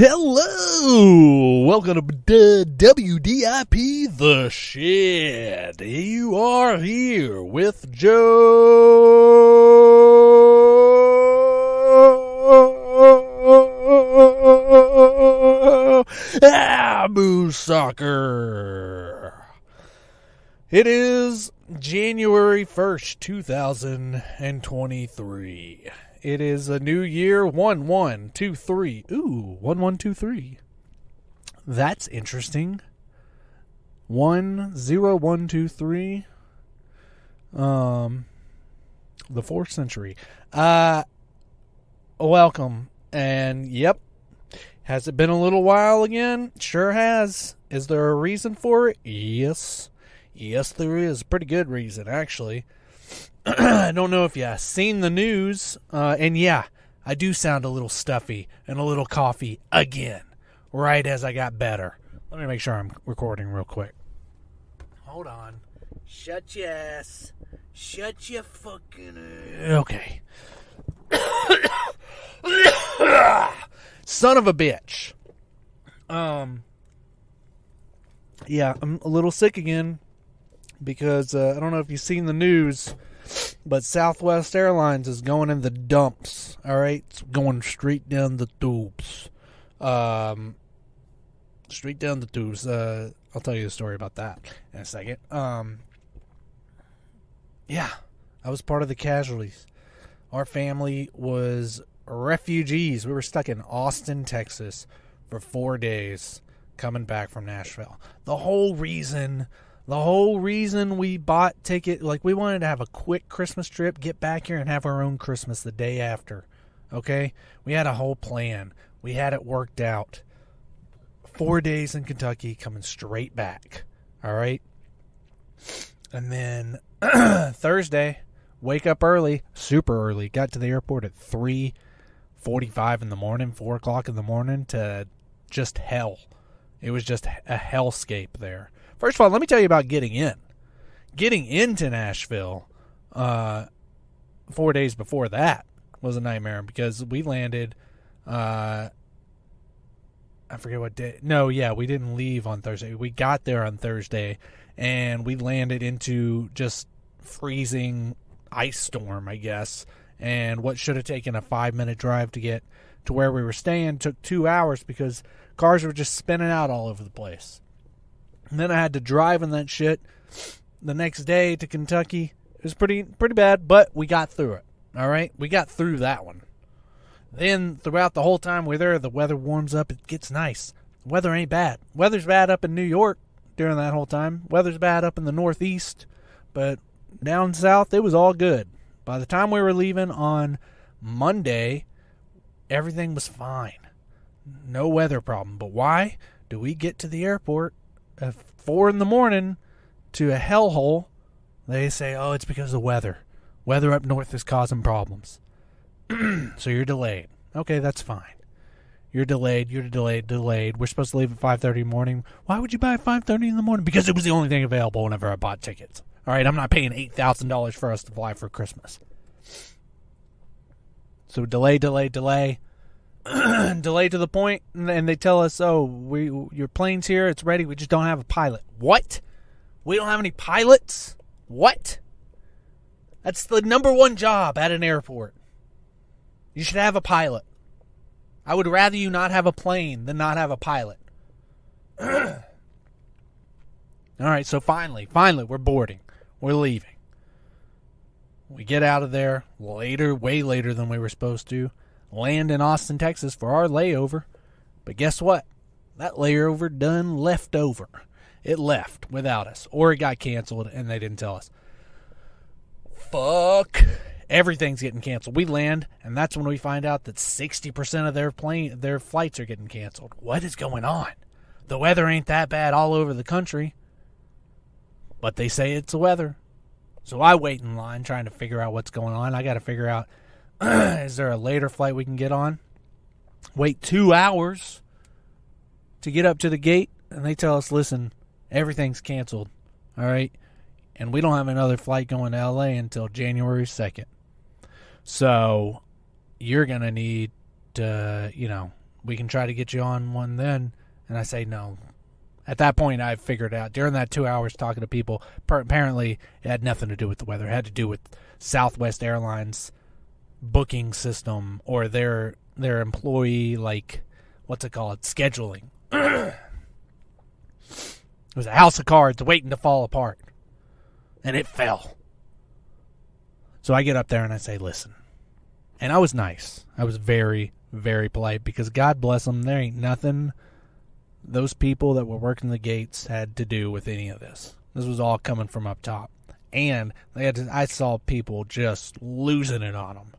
Hello! Welcome to WDIP The Shed. You are here with Joe Abu Soccer. It is January 1st, 2023. It is a new year, 1123. Ooh, 1123. That's interesting. 10123. The 4th century. Welcome. And yep. Has it been a little while again? Sure has. Is there a reason for it? Yes. Yes, there is. Pretty good reason, actually. I don't know if you've seen the news, and yeah, I do sound a little stuffy and a little coffee again, right as I got better. Let me make sure I'm recording real quick. Hold on. Shut your ass. Shut your fucking ass. Okay. Son of a bitch. Yeah, I'm a little sick again because I don't know if you've seen the news, but Southwest Airlines is going in the dumps. All right, it's going straight down the tubes. Straight down the tubes. I'll tell you a story about that in a second. Yeah, I was part of the casualties. Our family was refugees. We were stuck in Austin, Texas, for 4 days, coming back from Nashville. The whole reason we bought ticket, like we wanted to have a quick Christmas trip, get back here and have our own Christmas the day after. Okay? We had a whole plan. We had it worked out. 4 days in Kentucky, coming straight back. All right? And then Thursday, wake up early, super early. Got to the airport at 3:45 in the morning, 4 o'clock in the morning, to just hell. It was just a hellscape there. First of all, let me tell you about getting in. Getting into Nashville 4 days before that was a nightmare because we landed, I forget what day. No, yeah, we didn't leave on Thursday. We got there on Thursday, and we landed into just freezing ice storm, I guess. And what should have taken a 5-minute drive to get to where we were staying took 2 hours because cars were just spinning out all over the place. And then I had to drive in that shit the next day to Kentucky. It was pretty bad, but we got through it. All right? We got through that one. Then throughout the whole time we're there, the weather warms up. It gets nice. The weather ain't bad. Weather's bad up in New York during that whole time. Weather's bad up in the Northeast. But down south, it was all good. By the time we were leaving on Monday, everything was fine. No weather problem. But why do we get to the airport at 4 in the morning to a hellhole? They say, oh, it's because of the weather. Weather up north is causing problems. So you're delayed. Okay, that's fine. You're delayed. We're supposed to leave at 5:30 in the morning. Why would you buy at 5:30 in the morning? Because it was the only thing available whenever I bought tickets. All right, I'm not paying $8,000 for us to fly for Christmas. So delay. Delay to the point, and they tell us, oh, your plane's here, it's ready, we just don't have a pilot. What? We don't have any pilots? What? That's the number one job at an airport. You should have a pilot. I would rather you not have a plane than not have a pilot. All right, so finally, we're boarding. We're leaving. We get out of there later, way later than we were supposed to. Land in Austin, Texas for our layover. But guess what? That layover done left over. It left without us. Or it got canceled and they didn't tell us. Fuck. Everything's getting canceled. We land, and that's when we find out that 60% of their flights are getting canceled. What is going on? The weather ain't that bad all over the country. But they say it's the weather. So I wait in line trying to figure out what's going on. I got to figure out, is there a later flight we can get on? Wait 2 hours to get up to the gate, and they tell us, listen, everything's canceled. All right? And we don't have another flight going to L.A. until January 2nd. So you're going to need to, we can try to get you on one then. And I say no. At that point, I figured out, during that 2 hours talking to people, apparently it had nothing to do with the weather. It had to do with Southwest Airlines booking system, or their employee, like, what's it called, scheduling. It was a house of cards waiting to fall apart. And it fell. So I get up there and I say, listen. And I was nice. I was very, very polite, because God bless them, there ain't nothing those people that were working the gates had to do with any of this. This was all coming from up top. And I saw people just losing it on them.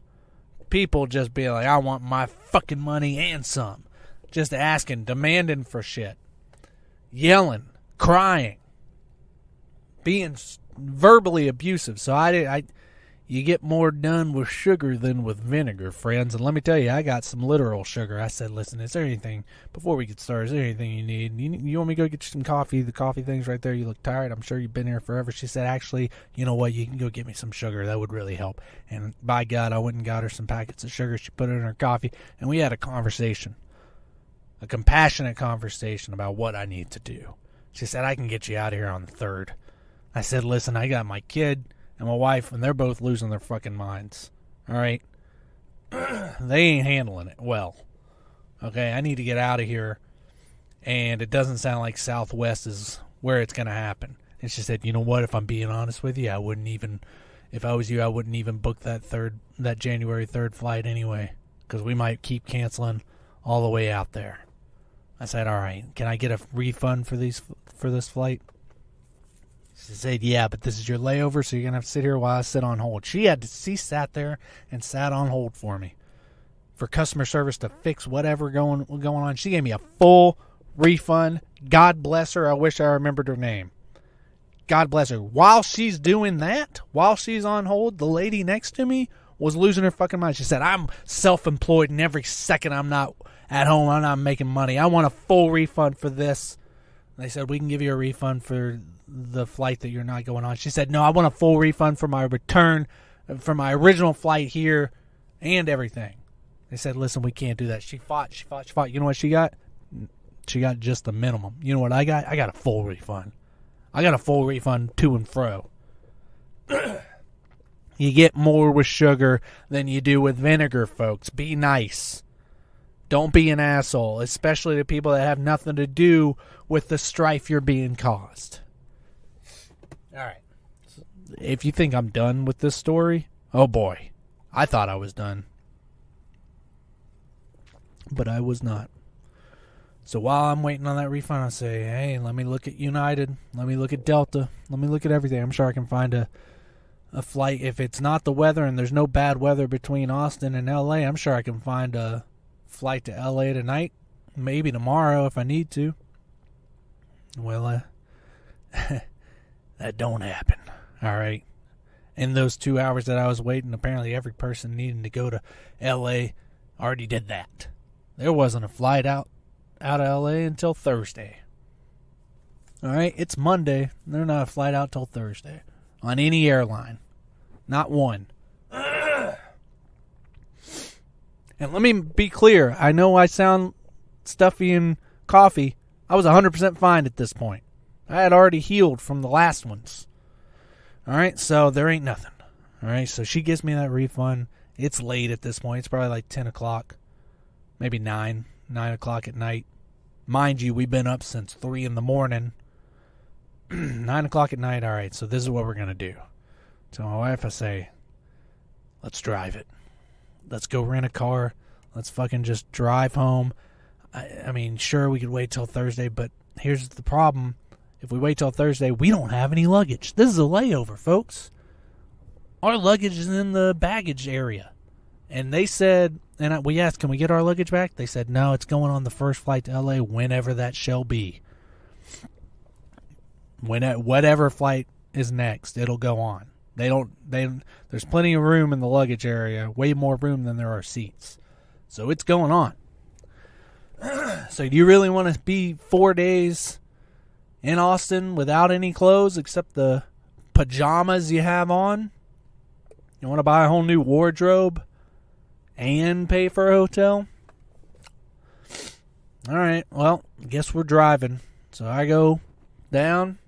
People just being like, I want my fucking money and some. Just asking, demanding for shit. Yelling, crying. Being verbally abusive. So you get more done with sugar than with vinegar, friends. And let me tell you, I got some literal sugar. I said, listen, is there anything, before we get started, is there anything you need? You want me to go get you some coffee? The coffee thing's right there. You look tired. I'm sure you've been here forever. She said, actually, you know what? You can go get me some sugar. That would really help. And by God, I went and got her some packets of sugar. She put it in her coffee, and we had a conversation, a compassionate conversation about what I need to do. She said, I can get you out of here on the 3rd. I said, listen, I got my kid and my wife, and they're both losing their fucking minds. All right? They ain't handling it well. Okay, I need to get out of here, and it doesn't sound like Southwest is where it's going to happen. And she said, you know what, if I'm being honest with you, if I was you, I wouldn't even book that January 3rd flight anyway, because we might keep canceling all the way out there. I said, all right, can I get a refund for this flight? She said, yeah, but this is your layover, so you're going to have to sit here while I sit on hold. She sat there and sat on hold for me, for customer service to fix whatever going on. She gave me a full refund. God bless her. I wish I remembered her name. God bless her. While she's doing that, while she's on hold, the lady next to me was losing her fucking mind. She said, I'm self-employed, and every second I'm not at home, I'm not making money. I want a full refund for this. And they said, we can give you a refund for the flight that you're not going on. She said, no, I want a full refund for my return, for my original flight here and everything. They said, listen, we can't do that. She fought. You know what she got? She got just the minimum. You know what I got? I got a full refund. I got a full refund to and fro. You get more with sugar than you do with vinegar, folks. Be nice. Don't be an asshole, especially to people that have nothing to do with the strife you're being caused. All right. If you think I'm done with this story, oh boy, I thought I was done. But I was not. So while I'm waiting on that refund, I say, hey, let me look at United. Let me look at Delta. Let me look at everything. I'm sure I can find a flight. If it's not the weather and there's no bad weather between Austin and L.A., I'm sure I can find a flight to L.A. tonight. Maybe tomorrow if I need to. Well, that don't happen. All right. In those 2 hours that I was waiting, apparently every person needing to go to L.A. already did that. There wasn't a flight out of L.A. until Thursday. All right, it's Monday. There's not a flight out till Thursday on any airline. Not one. And let me be clear. I know I sound stuffy and coffee. I was 100% fine at this point. I had already healed from the last ones. All right, so there ain't nothing. All right, so she gives me that refund. It's late at this point. It's probably like 10 o'clock. Maybe 9 o'clock at night. Mind you, we've been up since 3 in the morning. 9 o'clock at night. All right, so this is what we're going to do. To my wife, I say, let's drive it. Let's go rent a car. Let's fucking just drive home. I mean, sure, we could wait till Thursday, but here's the problem. If we wait till Thursday, we don't have any luggage. This is a layover, folks. Our luggage is in the baggage area. And they said, and we asked, can we get our luggage back? They said, no, it's going on the first flight to L.A. whenever that shall be. Whatever flight is next, it'll go on. There's plenty of room in the luggage area, way more room than there are seats. So it's going on. So do you really want to be 4 days in Austin without any clothes except the pajamas you have on? You want to buy a whole new wardrobe and pay for a hotel? All right, well, guess we're driving. So I go down,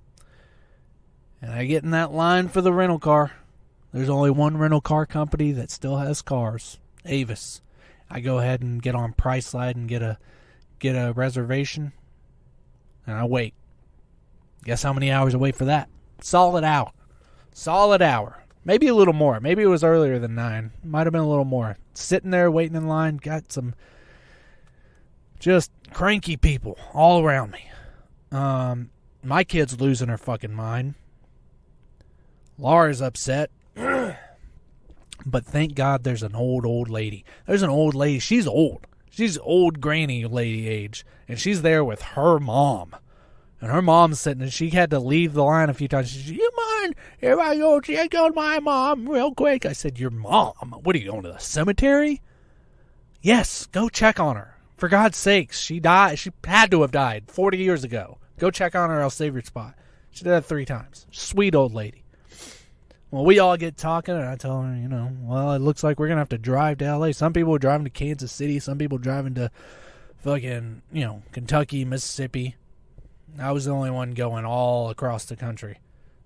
and I get in that line for the rental car. There's only one rental car company that still has cars, Avis. I go ahead and get on Priceline and get a reservation, and I wait. Guess how many hours I wait for that? Solid hour. Solid hour. Maybe a little more. Maybe it was earlier than 9. Might have been a little more. Sitting there waiting in line, got some just cranky people all around me. My kid's losing her fucking mind. Laura's upset. But thank God there's an old lady. There's an old lady. She's old. She's old granny lady age. And she's there with her mom. And her mom's sitting, and she had to leave the line a few times. She said, you mind if I go check on my mom real quick? I said, your mom? What are you, going to the cemetery? Yes, go check on her. For God's sakes, she died. She had to have died 40 years ago. Go check on her. I'll save your spot. She did that 3 times. Sweet old lady. Well, we all get talking, and I tell her, well, it looks like we're going to have to drive to L.A. Some people are driving to Kansas City. Some people are driving to fucking, Kentucky, Mississippi. I was the only one going all across the country.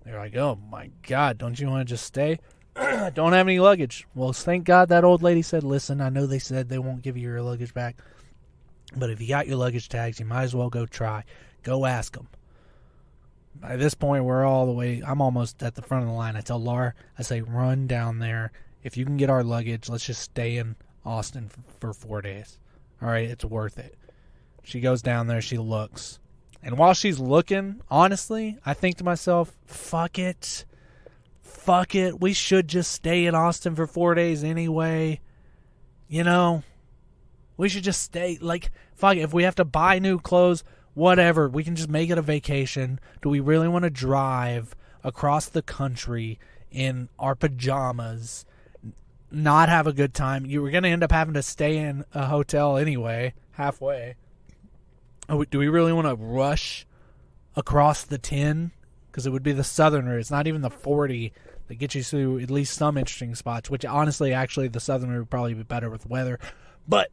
They're like, oh, my God, don't you want to just stay? Don't have any luggage. Well, thank God that old lady said, listen, I know they said they won't give you your luggage back, but if you got your luggage tags, you might as well go try. Go ask them. By this point, I'm almost at the front of the line. I tell Laura, I say, run down there. If you can get our luggage, let's just stay in Austin for 4 days. All right, it's worth it. She goes down there, she looks. And while she's looking, honestly, I think to myself, fuck it. Fuck it. We should just stay in Austin for 4 days anyway. We should just stay. Like, fuck it. If we have to buy new clothes, whatever. We can just make it a vacation. Do we really want to drive across the country in our pajamas, not have a good time? You were going to end up having to stay in a hotel anyway, halfway. Do we really want to rush across the 10? Because it would be the southern route. It's not even the 40 that gets you to at least some interesting spots, which honestly, actually, the southern route would probably be better with weather. But,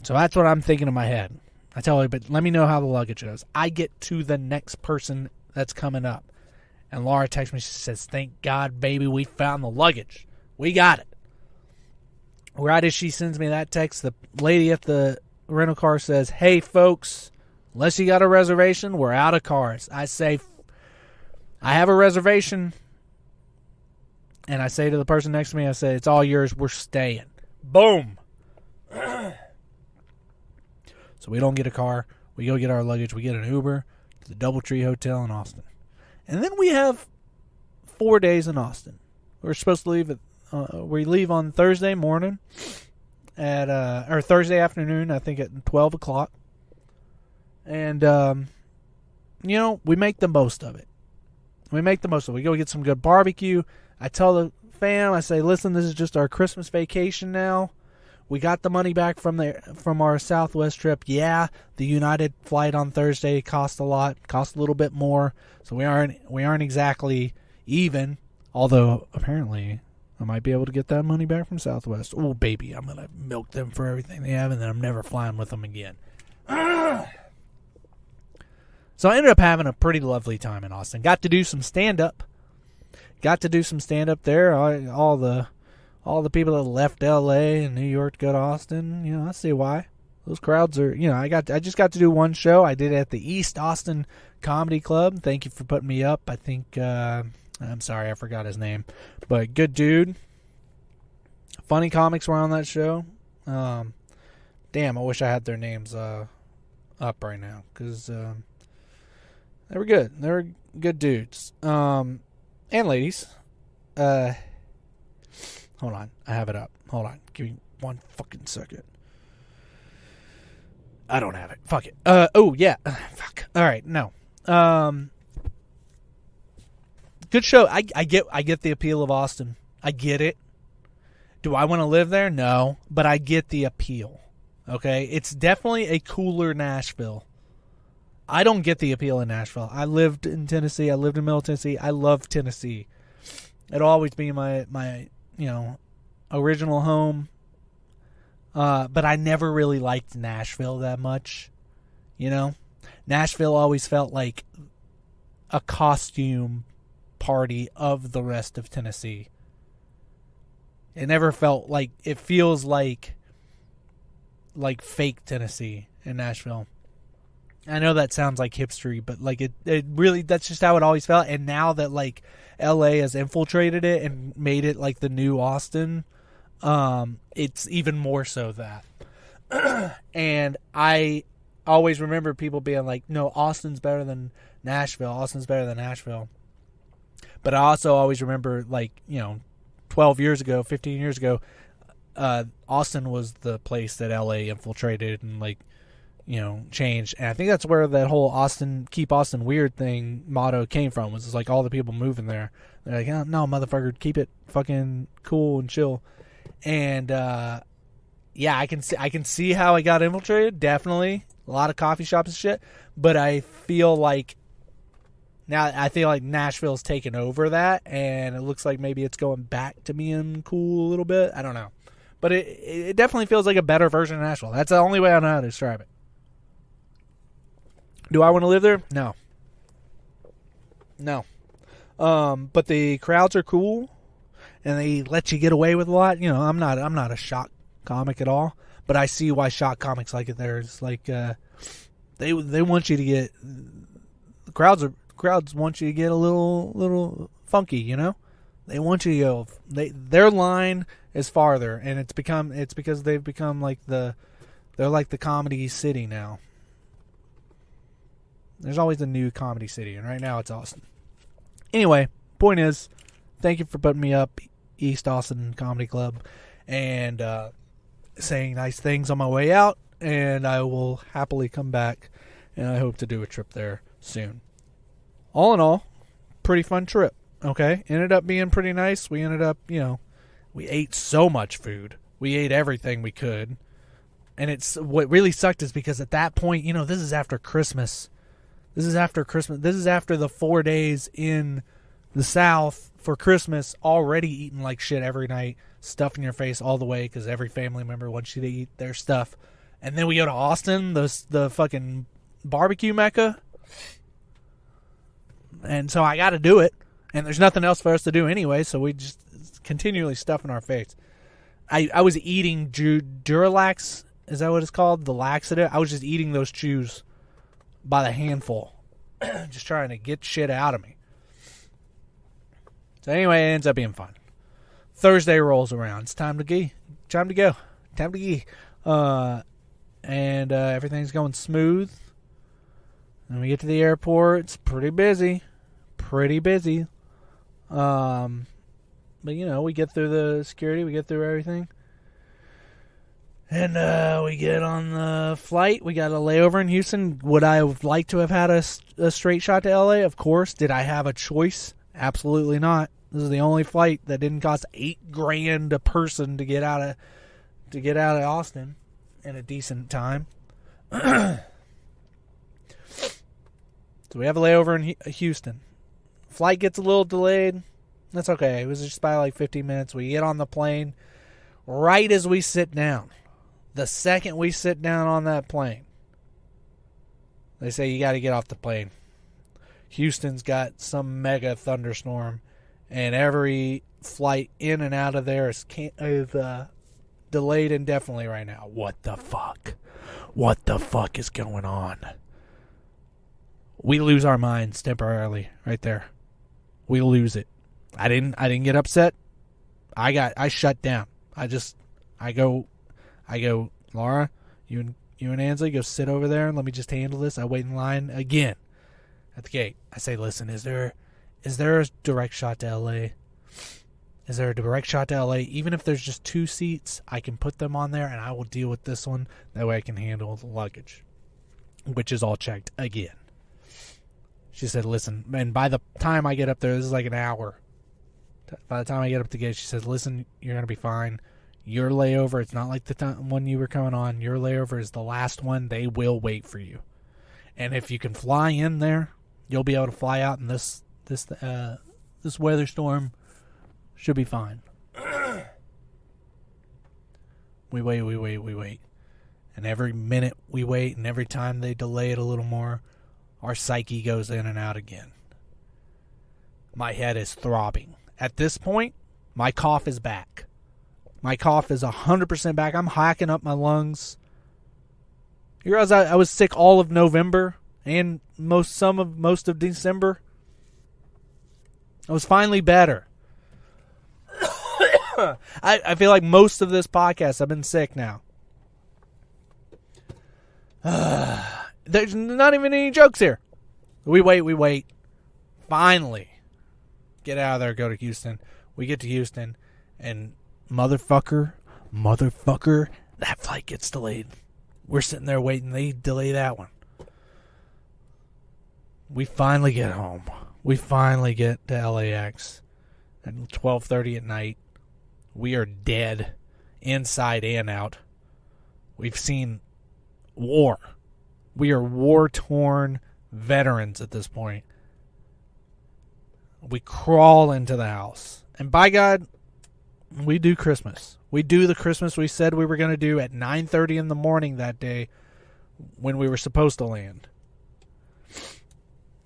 so that's what I'm thinking in my head. I tell her, but let me know how the luggage goes. I get to the next person that's coming up. And Laura texts me, she says, thank God, baby, we found the luggage. We got it. Right as she sends me that text, the lady at the rental car says, hey, folks, unless you got a reservation, we're out of cars. I say, I have a reservation. And I say to the person next to me, I say, it's all yours. We're staying. Boom. So we don't get a car. We go get our luggage. We get an Uber to the Doubletree Hotel in Austin. And then we have 4 days in Austin. We're supposed to leave we leave on Thursday morning or Thursday afternoon, I think at 12 o'clock. And, we make the most of it. We go get some good barbecue. I tell the fam, I say, listen, this is just our Christmas vacation now. We got the money back from our Southwest trip. Yeah, the United flight on Thursday cost a little bit more. So we aren't exactly even. Although apparently I might be able to get that money back from Southwest. Oh baby, I'm gonna milk them for everything they have, and then I'm never flying with them again. So I ended up having a pretty lovely time in Austin. Got to do some stand up there. All the people that left L.A. and New York to go to Austin, I see why. Those crowds are, I just got to do one show. I did it at the East Austin Comedy Club. Thank you for putting me up. I think, I'm sorry, I forgot his name. But good dude. Funny comics were on that show. Damn, I wish I had their names up right now. Because they were good. They were good dudes. And ladies. Hold on. I have it up. Hold on. Give me 1 fucking second. I don't have it. Fuck it. Oh, yeah. Fuck. All right. No. Good show. I get the appeal of Austin. I get it. Do I want to live there? No. But I get the appeal. Okay? It's definitely a cooler Nashville. I don't get the appeal in Nashville. I lived in Tennessee. I lived in Middle Tennessee. I love Tennessee. It'll always be my original home. But I never really liked Nashville that much. You know? Nashville always felt like a costume party of the rest of Tennessee. It never felt like, it feels like fake Tennessee in Nashville. I know that sounds like hipstery, but like it really, that's just how it always felt. And now that like LA has infiltrated it and made it like the new Austin, it's even more so that. And I always remember people being like, no, Austin's better than Nashville. Austin's better than Nashville. But I also always remember, like, 12 years ago, 15 years ago, Austin was the place that LA infiltrated and, like, changed. And I think that's where that whole Austin, keep Austin weird thing motto came from, was like all the people moving there. They're like, oh, no, motherfucker, keep it fucking cool and chill. And, yeah, I can see how it got infiltrated, definitely. A lot of coffee shops and shit. But I feel like Nashville's taken over that, and it looks like maybe it's going back to being cool a little bit. I don't know. But it definitely feels like a better version of Nashville. That's the only way I know how to describe it. Do I want to live there? No. But the crowds are cool, and they let you get away with a lot. I'm not a shock comic at all, but I see why shock comics like it there. It's like they want you to get, the crowds want you to get a little funky, They want you to go, their line is farther, and it's because they've become like they're like the comedy city now. There's always a new comedy city, and right now it's Austin. Anyway, point is, thank you for putting me up, East Austin Comedy Club, and saying nice things on my way out, and I will happily come back, and I hope to do a trip there soon. All in all, pretty fun trip, okay? Ended up being pretty nice. We ended up, we ate so much food. We ate everything we could. And what really sucked is because at that point, this is after Christmas. This is after the 4 days in the South for Christmas, already eating like shit every night, stuffing your face all the way because every family member wants you to eat their stuff. And then we go to Austin, the fucking barbecue mecca. And so I got to do it. And there's nothing else for us to do anyway, so we just continually stuffing our face. I was eating Duralax. Is that what it's called? The laxative? I was just eating those chews by the handful. Just trying to get shit out of me. So anyway, it ends up being fun. Thursday rolls around. It's time to go. And everything's going smooth. And we get to the airport. It's pretty busy. But, we get through the security. We get through everything. And we get on the flight. We got a layover in Houston. Would I have liked to have had a straight shot to LA? Of course. Did I have a choice? Absolutely not. This is the only flight that didn't cost $8,000 a person to get out of Austin in a decent time. So we have a layover in Houston. Flight gets a little delayed. That's okay. It was just by like 15 minutes. We get on the plane right as we sit down. The second we sit down on that plane, they say you got to get off the plane. Houston's got some mega thunderstorm, and every flight in and out of there is delayed indefinitely right now. What the fuck? What the fuck is going on? We lose our minds temporarily right there. We lose it. I didn't get upset. I shut down. I go, Laura, you and Ansley go sit over there and let me just handle this. I wait in line again at the gate. I say, listen, is there a direct shot to LA? Is there a direct shot to LA? Even if there's just 2 seats, I can put them on there and I will deal with this one. That way I can handle the luggage, which is all checked again. She said, listen, and by the time I get up there, this is like an hour. By the time I get up to the gate, she says, listen, you're going to be fine. Your layover, it's not like the one you were coming on. Your layover is the last one. They will wait for you. And if you can fly in there, you'll be able to fly out in this weather storm. Should be fine. We wait. And every minute we wait and every time they delay it a little more, our psyche goes in and out again. My head is throbbing. At this point, my cough is back. My cough is 100% back. I'm hacking up my lungs. You realize I was sick all of November and most of December? I was finally better. I feel like most of this podcast I've been sick now. There's not even any jokes here. We wait. Finally. Get out of there, go to Houston. We get to Houston, and motherfucker, that flight gets delayed. We're sitting there waiting. They delay that one. We finally get home. We finally get to LAX at 12:30 at night. We are dead, inside and out. We've seen war. We are war-torn veterans at this point. We crawl into the house. And by God, we do Christmas. We do the Christmas we said we were going to do at 9:30 in the morning that day when we were supposed to land.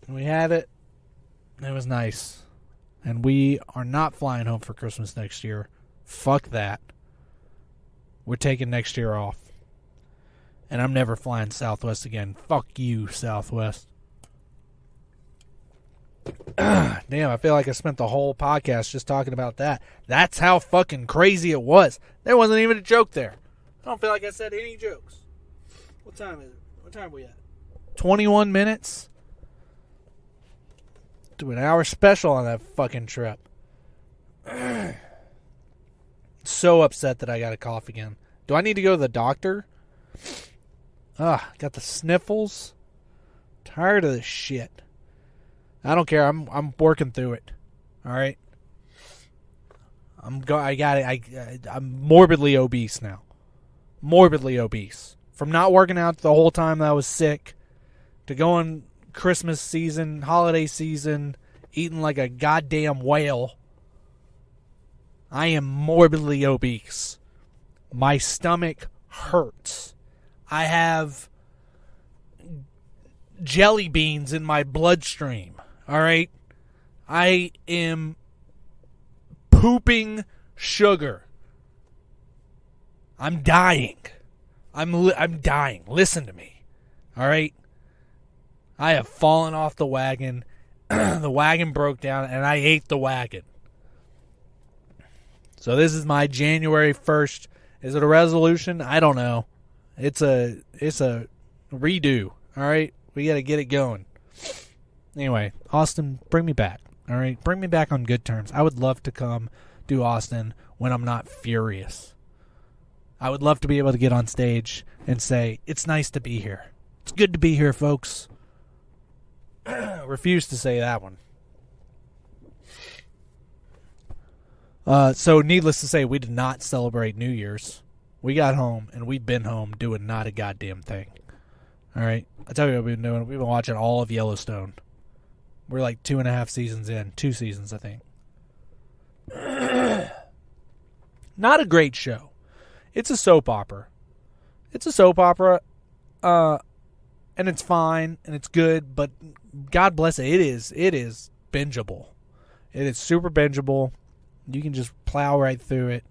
We had it. It was nice. And we are not flying home for Christmas next year. Fuck that. We're taking next year off. And I'm never flying Southwest again. Fuck you, Southwest. Damn, I feel like I spent the whole podcast just talking about that. That's how fucking crazy it was. There wasn't even a joke there. I don't feel like I said any jokes. What time is it? What time are we at? 21 minutes? Do an hour special on that fucking trip. So upset that I got a cough again. Do I need to go to the doctor? Got the sniffles. Tired of this shit. I don't care. I'm working through it. All right. I'm morbidly obese now. Morbidly obese. From not working out the whole time that I was sick to going Christmas season, holiday season, eating like a goddamn whale. I am morbidly obese. My stomach hurts. I have jelly beans in my bloodstream. All right? I am pooping sugar. I'm dying. I'm dying. Listen to me. All right? I have fallen off the wagon. The wagon broke down, and I ate the wagon. So this is my January 1st. Is it a resolution? I don't know. It's a redo. All right? We got to get it going. Anyway, Austin, bring me back. All right? Bring me back on good terms. I would love to come do Austin when I'm not furious. I would love to be able to get on stage and say, it's nice to be here. It's good to be here, folks. Refuse to say that one. So needless to say, we did not celebrate New Year's. We got home, and we've been home doing not a goddamn thing. All right? I tell you what we've been doing. We've been watching all of Yellowstone. We're like 2.5 seasons in. 2 seasons, I think. Not a great show. It's a soap opera. And it's fine, and it's good, but God bless it. It is bingeable. It is super bingeable. You can just plow right through it.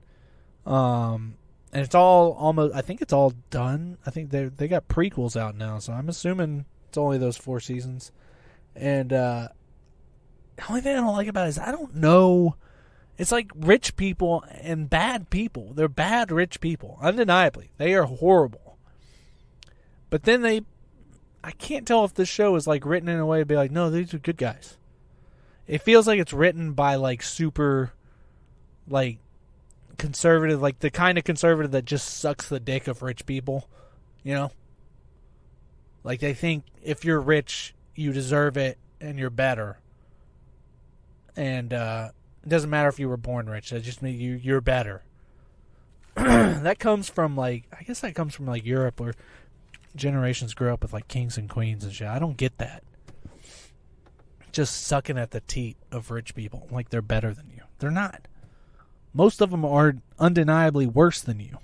And it's all almost, I think it's all done. I think they got prequels out now, so I'm assuming it's only those 4 seasons. And the only thing I don't like about it is I don't know. It's like rich people and bad people. They're bad rich people, undeniably. They are horrible. But then I can't tell if this show is like written in a way to be like, no, these are good guys. It feels like it's written by like super, like, conservative, like the kind of conservative that just sucks the dick of rich people, you know? Like they think if you're rich, you deserve it and you're better. And it doesn't matter if you were born rich. That just means you're better. That comes from like, I guess that comes from like Europe where generations grew up with like kings and queens and shit. I don't get that. Just sucking at the teat of rich people like they're better than you. They're not. Most of them are undeniably worse than you.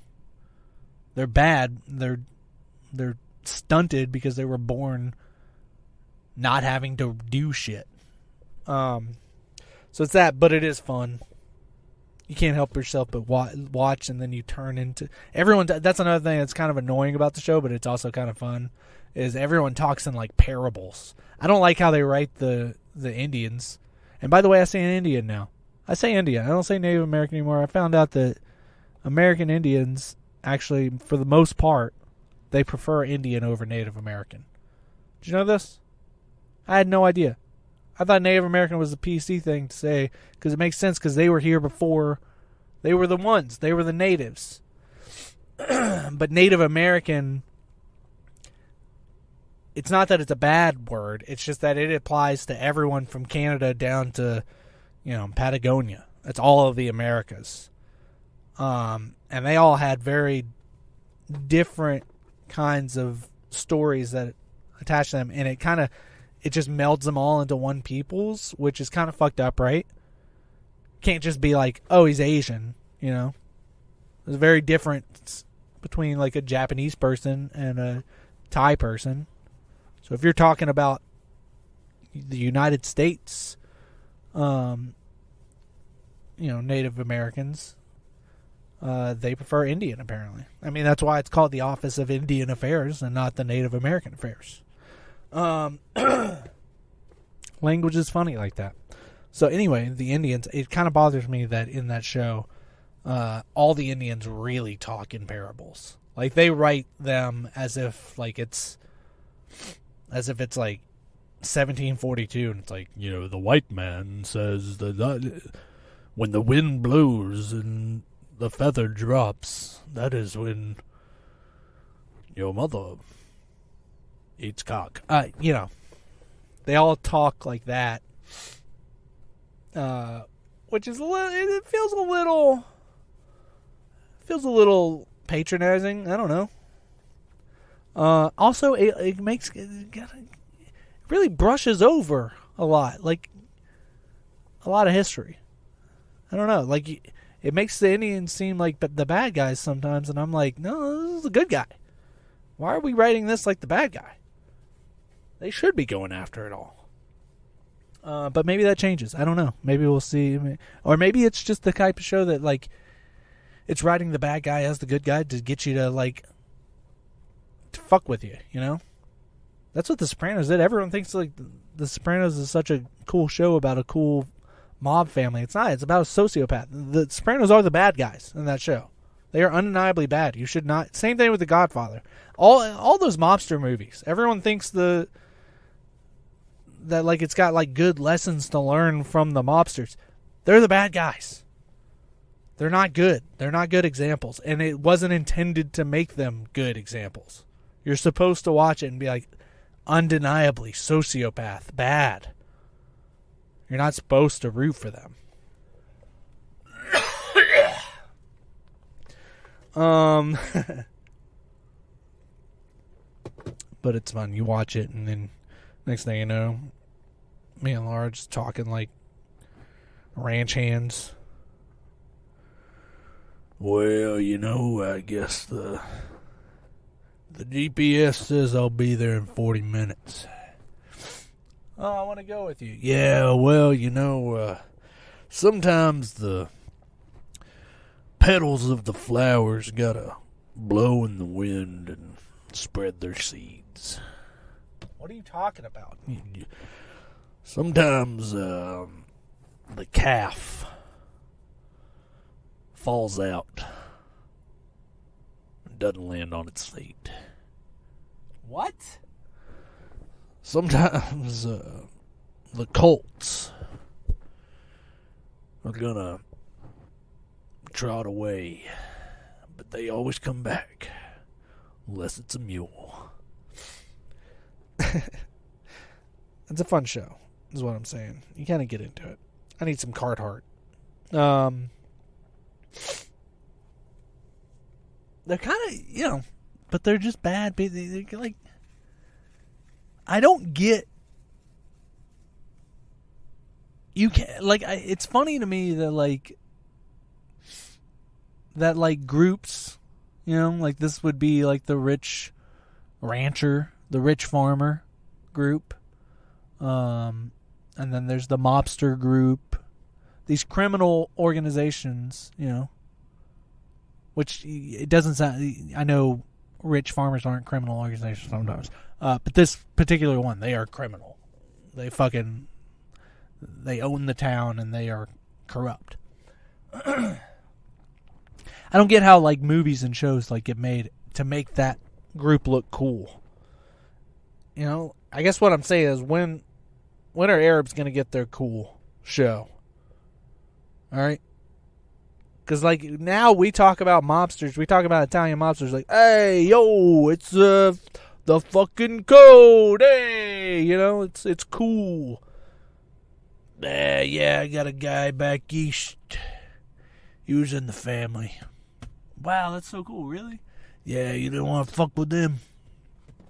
they're bad. They're stunted because they were born not having to do shit. So it's that, but it is fun. You can't help yourself but watch, and then you turn into everyone. That's another thing that's kind of annoying about the show, but it's also kind of fun. Is everyone talks in like parables. I don't like how they write the Indians. And by the way, I say Indian now. I say Indian. I don't say Native American anymore. I found out that American Indians actually, for the most part, they prefer Indian over Native American. Did you know this? I had no idea. I thought Native American was a PC thing to say because it makes sense because they were here before. They were the ones. They were the natives. But Native American, it's not that it's a bad word. It's just that it applies to everyone from Canada down to, Patagonia. It's all of the Americas. And they all had very different kinds of stories that attach to them. And it just melds them all into one people's, which is kind of fucked up, right? Can't just be like, oh, he's Asian, There's a very difference between like a Japanese person and a Thai person. So if you're talking about the United States, Native Americans, they prefer Indian, apparently. I mean, that's why it's called the Office of Indian Affairs and not the Native American Affairs. Language is funny like that. So anyway, the Indians, it kind of bothers me that in that show, all the Indians really talk in parables. Like they write them as if it's like 1742, and it's like, the white man says that when the wind blows and the feather drops, that is when your mother eats cock. They all talk like that, which is it feels a little patronizing. I don't know. Also, it really brushes over a lot of history. I don't know, it makes the Indians seem like the bad guys sometimes, and I'm like, no, this is a good guy. Why are we writing this like the bad guy? They should be going after it all. But maybe that changes. I don't know. Maybe we'll see. Or maybe it's just the type of show that, it's writing the bad guy as the good guy to get you to, to fuck with you, That's what The Sopranos did. Everyone thinks, The Sopranos is such a cool show about a cool mob family. It's not. It's about a sociopath. The Sopranos are the bad guys in that show. They are undeniably bad. You should not. Same thing with The Godfather. All those mobster movies. Everyone thinks that it's got good lessons to learn from the mobsters. They're the bad guys. They're not good. They're not good examples, and it wasn't intended to make them good examples. You're supposed to watch it and be like, undeniably sociopath, bad. You're not supposed to root for them. But it's fun. You watch it, and then next thing you know, me and Laura just talking like ranch hands. Well, I guess the GPS says I'll be there in 40 minutes. Oh, I want to go with you. Yeah, well, sometimes the petals of the flowers gotta blow in the wind and spread their seeds. What are you talking about? Sometimes the calf falls out and doesn't land on its feet. What? Sometimes the colts are gonna trot away, but they always come back, unless it's a mule. It's a fun show, is what I'm saying. You kind of get into it. I need some Carhartt. They're kind of, but they're just bad. They're like, I don't get. You can't it's funny to me that groups You know, like this would be like the rich rancher, the rich farmer group. And then there's the mobster group. These criminal organizations, you know, which it doesn't sound... I know rich farmers aren't criminal organizations sometimes. But this particular one, they are criminal. They own the town and they are corrupt. I don't get how like movies and shows like get made to make that group look cool. You know, I guess what I'm saying is when are Arabs going to get their cool show? All right? Because, like, now we talk about mobsters. We talk about Italian mobsters like, hey, yo, it's the fucking code. Hey, you know, it's cool. Yeah, I got a guy back east. He was in the family. Wow, that's so cool. Really? Yeah, you didn't want to fuck with them.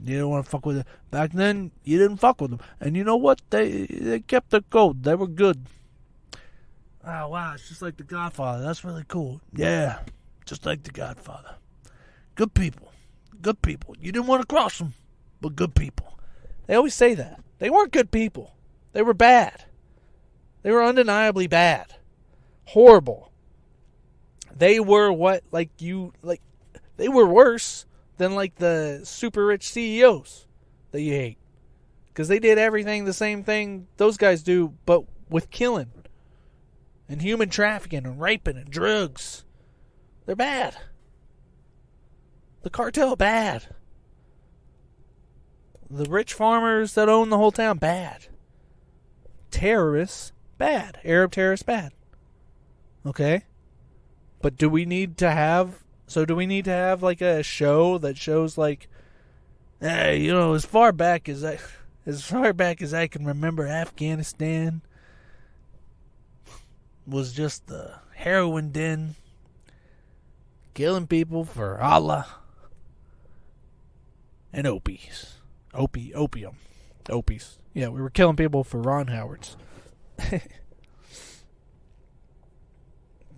You didn't want to fuck with them. Back then, you didn't fuck with them. And you know what? They kept their code. They were good. Oh, wow, it's just like The Godfather. That's really cool. Yeah, just like The Godfather. Good people. Good people. You didn't want to cross them, but good people. They always say that. They weren't good people. They were bad. They were undeniably bad. Horrible. They were they were worse than, like, the super rich CEOs that you hate. Because they did everything the same thing those guys do, but with killing. And human trafficking and raping and drugs. They're bad. The cartel, bad. The rich farmers that own the whole town, bad. Terrorists, bad. Arab terrorists, bad. Okay? But do we need to have like a show that shows like, hey, you know, as far back as I can remember, Afghanistan was just the heroin den, killing people for Allah and opium. Opies. Yeah, we were killing people for Ron Howard's.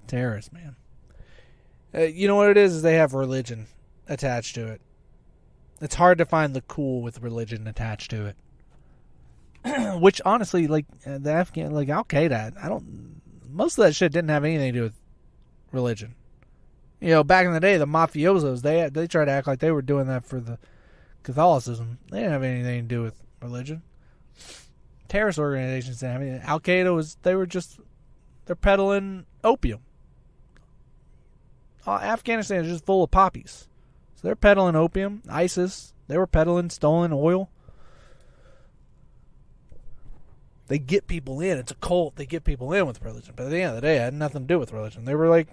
Terrorists, man. You know what it is they have religion attached to it. It's hard to find the cool with religion attached to it. Which, honestly, like, the Afghan, like, Al-Qaeda, most of that shit didn't have anything to do with religion. You know, back in the day, the mafiosos, they tried to act like they were doing that for the Catholicism. They didn't have anything to do with religion. Terrorist organizations didn't have anything. Al-Qaeda they're peddling opium. Afghanistan is just full of poppies. So they're peddling opium. ISIS, they were peddling stolen oil. They get people in. It's a cult. They get people in with religion. But at the end of the day, it had nothing to do with religion. They were like,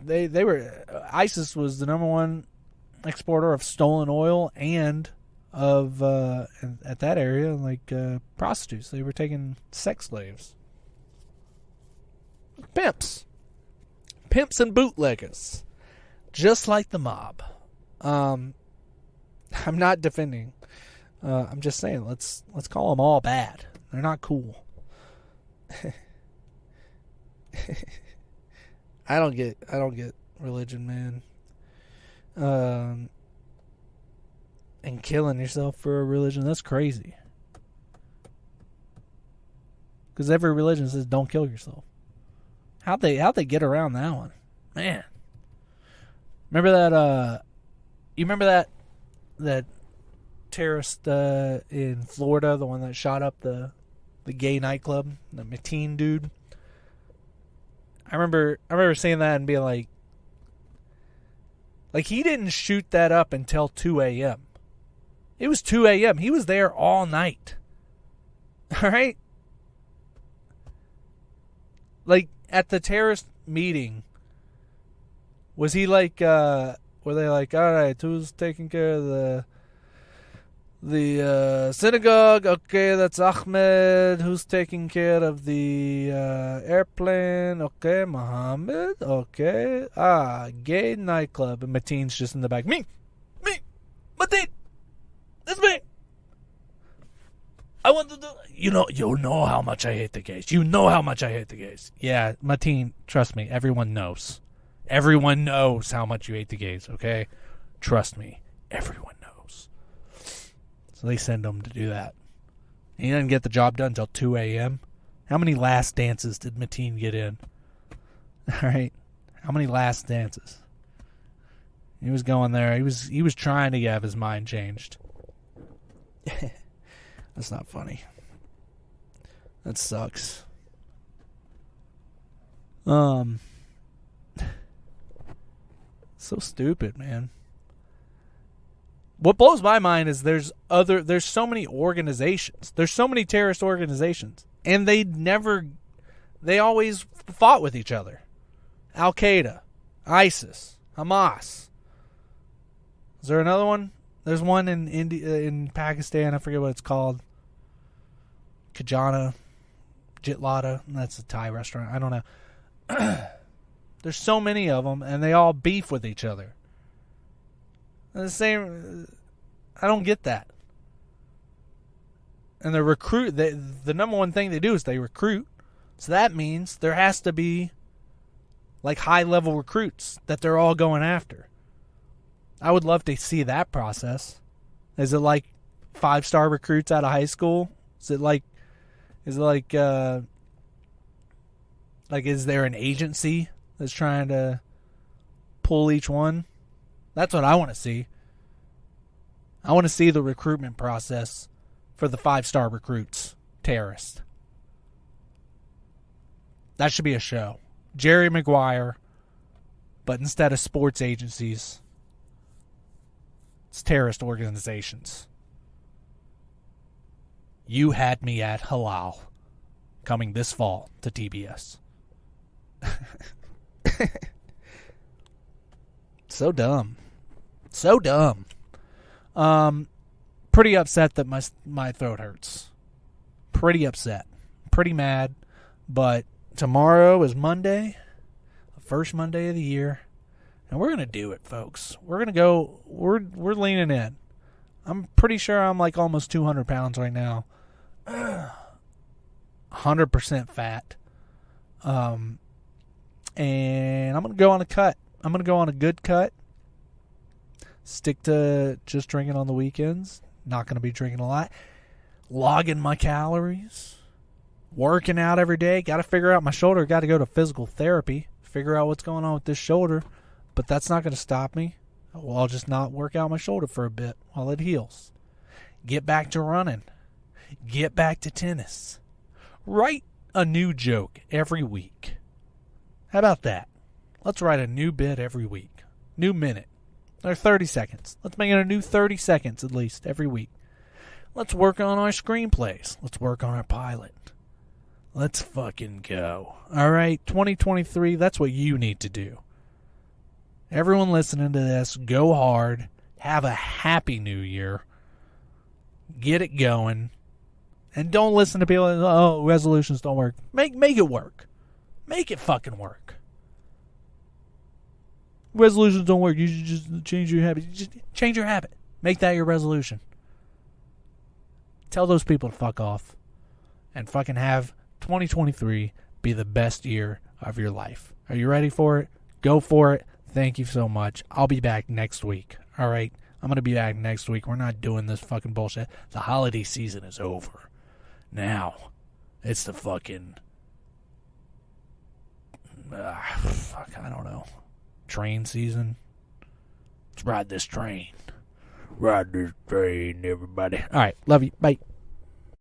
ISIS was the number one exporter of stolen oil and of, at that area, like, prostitutes. They were taking sex slaves. Pimps and bootleggers. Just like the mob. I'm not defending. I'm just saying, let's call them all bad. They're not cool. I don't get religion, man. And killing yourself for a religion, that's crazy. Because every religion says don't kill yourself. How'd they get around that one? Man. Remember that you remember that terrorist in Florida, the one that shot up the gay nightclub, the Mateen dude? I remember seeing that and being like he didn't shoot that up until 2 a.m. It was 2 a.m. He was there all night. All right? Like, at the terrorist meeting, was he like, were they like, all right, who's taking care of the synagogue? Okay, that's Ahmed. Who's taking care of the airplane? Okay, Mohammed. Okay. Gay nightclub. And Mateen's just in the back. Me, Mateen. That's me. I want to do... You know how much I hate the gays. You know how much I hate the gays. Yeah, Mateen, trust me, everyone knows. Everyone knows how much you hate the gays, okay? Trust me, everyone knows. So they send him to do that. He doesn't get the job done until 2 a.m. How many last dances did Mateen get in? All right. How many last dances? He was going there. He was trying to have his mind changed. That's not funny. That sucks. So stupid, man. What blows my mind is there's so many organizations. There's so many terrorist organizations. And they always fought with each other. Al-Qaeda, ISIS, Hamas. Is there another one? There's one in India, in Pakistan. I forget what it's called. Kajana, Jitlada. That's a Thai restaurant. I don't know. There's so many of them, and they all beef with each other. And the same. I don't get that. And the number one thing they do is they recruit. So that means there has to be like high-level recruits that they're all going after. I would love to see that process. Is it like 5-star recruits out of high school? Is it like is there an agency that's trying to pull each one? That's what I want to see. I want to see the recruitment process for the 5-star recruits, terrorists. That should be a show. Jerry Maguire, but instead of sports agencies, it's terrorist organizations. You Had Me at Halal, coming this fall to TBS. So dumb. So dumb. Pretty upset that my throat hurts. Pretty upset. Pretty mad. But tomorrow is Monday. The first Monday of the year. And we're going to do it, folks. We're going to go. We're leaning in. I'm pretty sure I'm like almost 200 pounds right now. 100% fat. And I'm going to go on a cut. I'm going to go on a good cut. Stick to just drinking on the weekends. Not going to be drinking a lot. Logging my calories. Working out every day. Got to figure out my shoulder. Got to go to physical therapy. Figure out what's going on with this shoulder. But that's not going to stop me. Well, I'll just not work out my shoulder for a bit while it heals. Get back to running. Get back to tennis. Write a new joke every week. How about that? Let's write a new bit every week. New minute. Or 30 seconds. Let's make it a new 30 seconds at least every week. Let's work on our screenplays. Let's work on our pilot. Let's fucking go. All right, 2023, that's what you need to do. Everyone listening to this, go hard. Have a happy new year. Get it going. And don't listen to people that, oh, resolutions don't work. Make it work. Make it fucking work. Resolutions don't work. You should just change your habit. Just change your habit. Make that your resolution. Tell those people to fuck off. And fucking have 2023 be the best year of your life. Are you ready for it? Go for it. Thank you so much. I'll be back next week. All right? I'm going to be back next week. We're not doing this fucking bullshit. The holiday season is over. Now, it's the fucking... I don't know. Train season. Let's ride this train. Ride this train, everybody. All right. Love you. Bye.